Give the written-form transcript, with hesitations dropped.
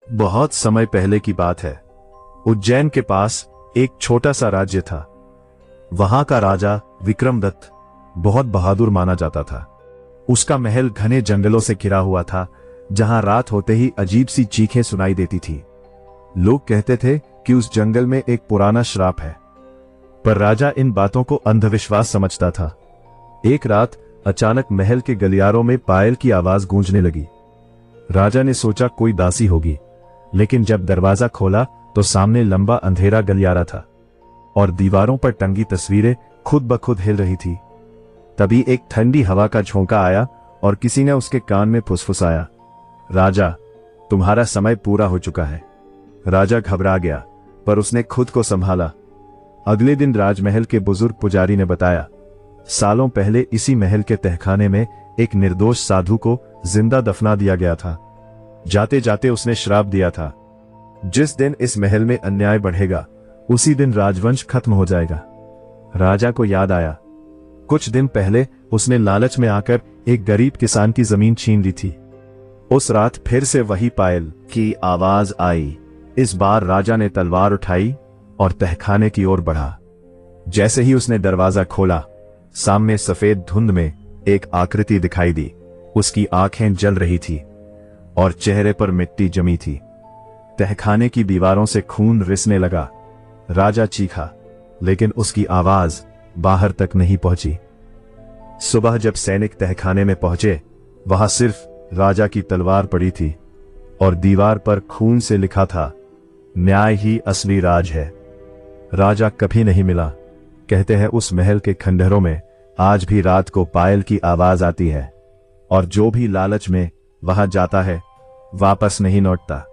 बहुत समय पहले की बात है। उज्जैन के पास एक छोटा सा राज्य था। वहां का राजा विक्रमदत्त बहुत बहादुर माना जाता था। उसका महल घने जंगलों से घिरा हुआ था, जहां रात होते ही अजीब सी चीखें सुनाई देती थी। लोग कहते थे कि उस जंगल में एक पुराना श्राप है, पर राजा इन बातों को अंधविश्वास समझता था। एक रात अचानक महल के गलियारों में पायल की आवाज गूंजने लगी। राजा ने सोचा कोई दासी होगी, लेकिन जब दरवाजा खोला तो सामने लंबा अंधेरा गलियारा था और दीवारों पर टंगी तस्वीरें खुद ब खुद हिल रही थी। तभी एक ठंडी हवा का झोंका आया और किसी ने उसके कान में फुसफुसाया, राजा, तुम्हारा समय पूरा हो चुका है। राजा घबरा गया, पर उसने खुद को संभाला। अगले दिन राजमहल के बुजुर्ग पुजारी ने बताया, सालों पहले इसी महल के तहखाने में एक निर्दोष साधु को जिंदा दफना दिया गया था। जाते जाते उसने श्राप दिया था, जिस दिन इस महल में अन्याय बढ़ेगा उसी दिन राजवंश खत्म हो जाएगा। राजा को याद आया, कुछ दिन पहले उसने लालच में आकर एक गरीब किसान की जमीन छीन ली थी। उस रात फिर से वही पायल की आवाज आई। इस बार राजा ने तलवार उठाई और तहखाने की ओर बढ़ा। जैसे ही उसने दरवाजा खोला, सामने सफेद धुंध में एक आकृति दिखाई दी। उसकी आंखें जल रही थी और चेहरे पर मिट्टी जमी थी। तहखाने की दीवारों से खून रिसने लगा। राजा चीखा, लेकिन उसकी आवाज बाहर तक नहीं पहुंची। सुबह जब सैनिक तहखाने में पहुंचे, वहां सिर्फ राजा की तलवार पड़ी थी और दीवार पर खून से लिखा था, न्याय ही असली राज है। राजा कभी नहीं मिला। कहते हैं उस महल के खंडहरों में आज भी रात को पायल की आवाज आती है और जो भी लालच में वहां जाता है वापस नहीं लौटता।